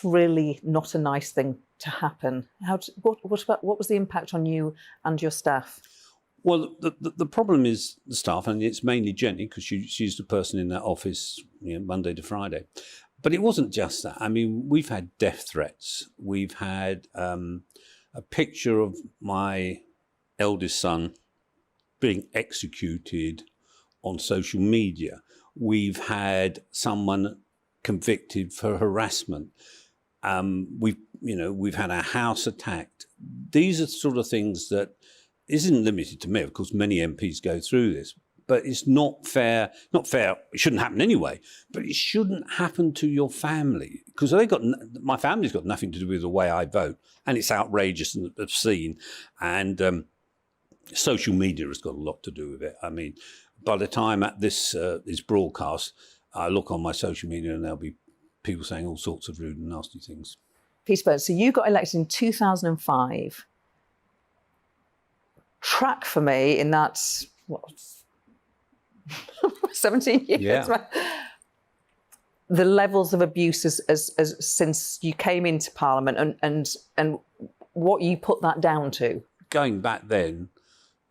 really not a nice thing to happen. What was the impact on you and your staff? Well, the problem is the staff, and it's mainly Jenny, because she's the person in that office Monday to Friday. But it wasn't just that. I mean, we've had death threats. We've had a picture of my eldest son being executed on social media. We've had someone convicted for harassment. We've had our house attacked. These are the sort of things that isn't limited to me. Of course, many MPs go through this, but it's not fair. Not fair. It shouldn't happen anyway, but it shouldn't happen to your family, because my family's got nothing to do with the way I vote, and it's outrageous and obscene. And social media has got a lot to do with it. I mean, by the time this is broadcast, I look on my social media and there'll be people saying all sorts of rude and nasty things. Peter Burns, so you got elected in 2005. Track for me in that, 17 years? Yeah. the levels of abuse as since you came into Parliament and what you put that down to? Going back then,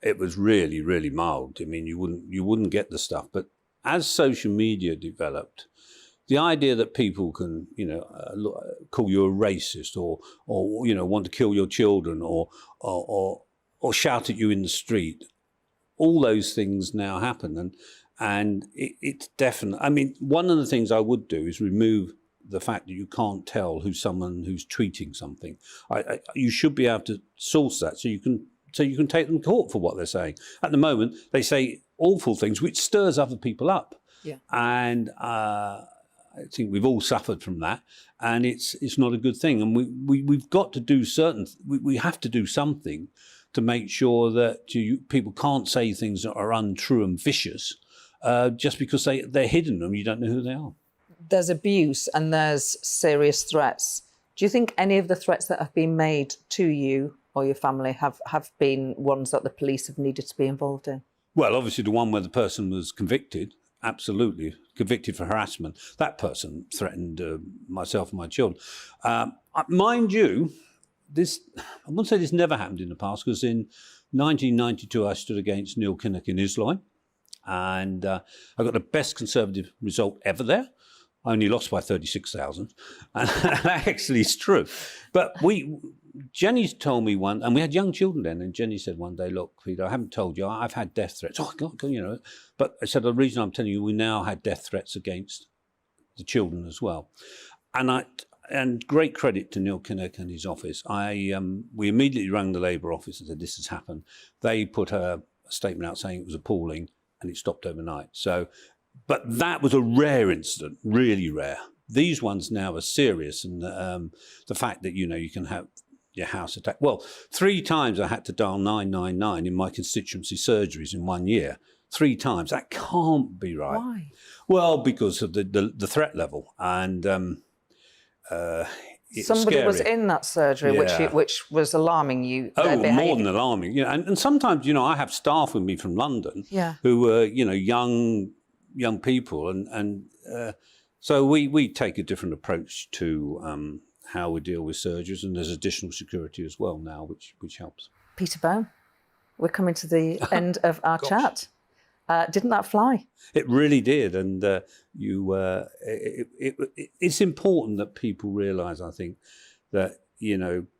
it was really, really mild. I mean, you wouldn't get the stuff. But as social media developed, the idea that people can, call you a racist or want to kill your children or shout at you in the street, all those things now happen. And it's definite. I mean, one of the things I would do is remove the fact that you can't tell who's someone who's tweeting something. You should be able to source that so you can take them to court for what they're saying. At the moment, they say awful things, which stirs other people up. Yeah. And I think we've all suffered from that, and it's not a good thing. And we've got to do we have to do something to make sure that people can't say things that are untrue and vicious just because they're hidden and you don't know who they are. There's abuse and there's serious threats. Do you think any of the threats that have been made to you or your family have been ones that the police have needed to be involved in? Well, obviously the one where the person was convicted, absolutely, convicted for harassment. That person threatened myself and my children. Mind you, I wouldn't say this never happened in the past, because in 1992 I stood against Neil Kinnock in Islay, and I got the best Conservative result ever there. I only lost by 36,000, and that actually is true. But Jenny told me and we had young children then, and Jenny said one day, "Look, Peter, I haven't told you, I've had death threats." Oh, God, But I said, the reason I'm telling you, we now had death threats against the children as well. And great credit to Neil Kinnock and his office. We immediately rang the Labour office and said, this has happened. They put a statement out saying it was appalling, and it stopped overnight. But that was a rare incident, really rare. These ones now are serious, and the fact that, you can have your house attacked. Well, 3 times I had to dial 999 in my constituency surgeries in 1 year. 3 times. That can't be right. Why? Well, because of the threat level. And somebody scary. was in that surgery, which was alarming you. Oh, more than alarming. And sometimes, I have staff with me from London who were, young people, and so we take a different approach to how we deal with surgeries, and there's additional security as well now, which helps. Peter Bone, we're coming to the end of our chat. Didn't that fly? It really did, and it's important that people realise, I think, that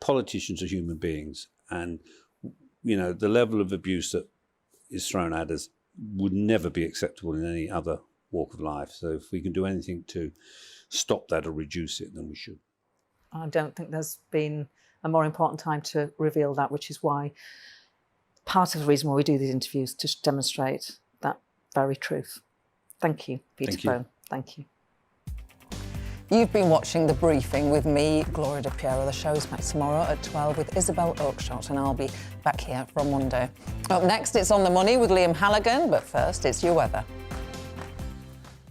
politicians are human beings, and the level of abuse that is thrown at us would never be acceptable in any other walk of life. So if we can do anything to stop that or reduce it, then we should. I don't think there's been a more important time to reveal that, which is why part of the reason why we do these interviews, to demonstrate that very truth. Thank you, Peter Bone. Thank you. You've been watching The Briefing with me, Gloria De Piero. The show is back tomorrow at 12 with Isabel Oakeshott, and I'll be back here from Monday. Up next, it's On the Money with Liam Halligan, but first, it's your weather.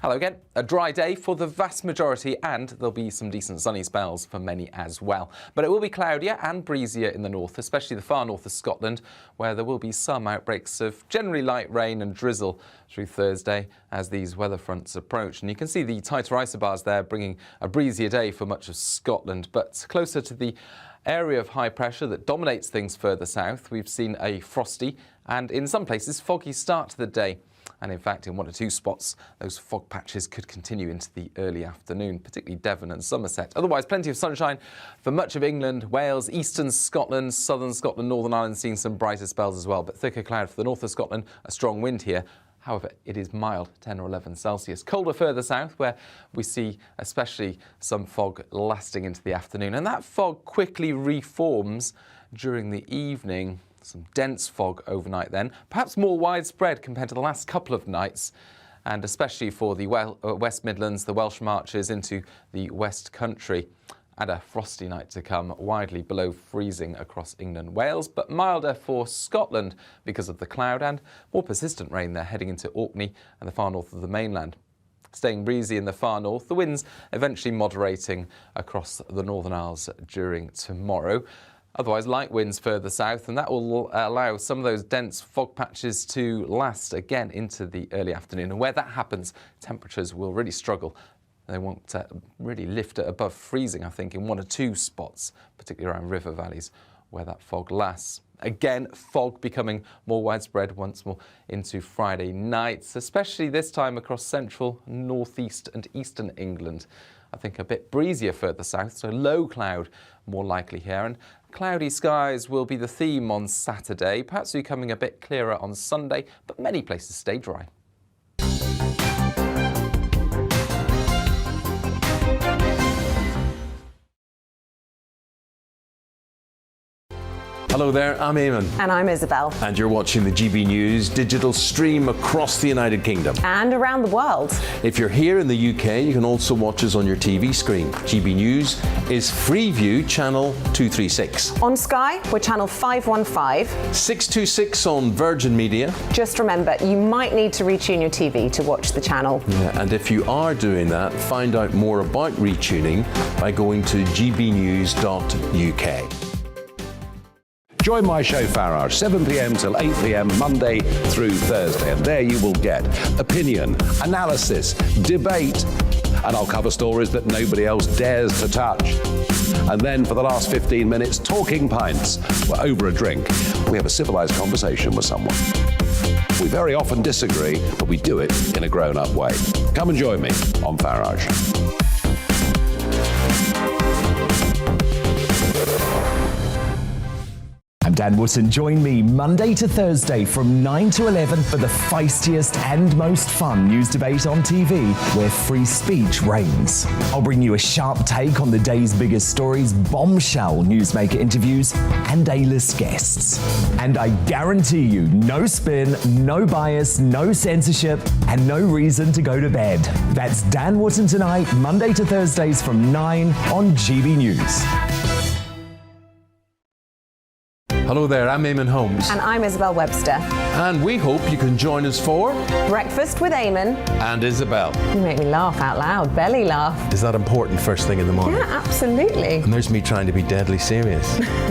Hello again. A dry day for the vast majority, and there'll be some decent sunny spells for many as well. But it will be cloudier and breezier in the north, especially the far north of Scotland, where there will be some outbreaks of generally light rain and drizzle through Thursday as these weather fronts approach. And you can see the tighter isobars there bringing a breezier day for much of Scotland. But closer to the area of high pressure that dominates things further south, we've seen a frosty and in some places foggy start to the day. And in fact, in 1 or 2 spots, those fog patches could continue into the early afternoon, particularly Devon and Somerset. Otherwise, plenty of sunshine for much of England, Wales, eastern Scotland, southern Scotland, Northern Ireland seeing some brighter spells as well. But thicker cloud for the north of Scotland, a strong wind here. However, it is mild, 10 or 11 Celsius. Colder further south, where we see especially some fog lasting into the afternoon. And that fog quickly reforms during the evening. Some dense fog overnight then, perhaps more widespread compared to the last couple of nights, and especially for the West Midlands, the Welsh Marches into the West Country. And a frosty night to come, widely below freezing across England and Wales, but milder for Scotland because of the cloud and more persistent rain there heading into Orkney and the far north of the mainland. Staying breezy in the far north, the winds eventually moderating across the Northern Isles during tomorrow. Otherwise, light winds further south, and that will allow some of those dense fog patches to last again into the early afternoon. And where that happens, temperatures will really struggle They want to really lift it above freezing, I think, in 1 or 2 spots, particularly around river valleys where that fog lasts. Again, fog becoming more widespread once more into Friday nights, especially this time across central, northeast and eastern England. I think a bit breezier further south, so low cloud more likely here. And cloudy skies will be the theme on Saturday, perhaps becoming a bit clearer on Sunday, but many places stay dry. Hello there, I'm Eamon. And I'm Isabel. And you're watching the GB News digital stream across the United Kingdom. And around the world. If you're here in the UK, you can also watch us on your TV screen. GB News is Freeview channel 236. On Sky, we're channel 515. 626 on Virgin Media. Just remember, you might need to retune your TV to watch the channel. Yeah, and if you are doing that, find out more about retuning by going to gbnews.uk. Join my show Farage, 7 p.m. till 8 p.m. Monday through Thursday, and there you will get opinion, analysis, debate, and I'll cover stories that nobody else dares to touch. And then for the last 15 minutes, talking pints. We're over a drink. We have a civilised conversation with someone. We very often disagree, but we do it in a grown-up way. Come and join me on Farage. I'm Dan Wootton. Join me Monday to Thursday from 9 to 11 for the feistiest and most fun news debate on TV, where free speech reigns. I'll bring you a sharp take on the day's biggest stories, bombshell newsmaker interviews, and A-list guests. And I guarantee you, no spin, no bias, no censorship, and no reason to go to bed. That's Dan Wootton Tonight, Monday to Thursdays from 9 on GB News. Hello there, I'm Eamon Holmes. And I'm Isabel Webster. And we hope you can join us for Breakfast with Eamon. And Isabel. You make me laugh out loud, belly laugh. Is that important first thing in the morning? Yeah, absolutely. And there's me trying to be deadly serious.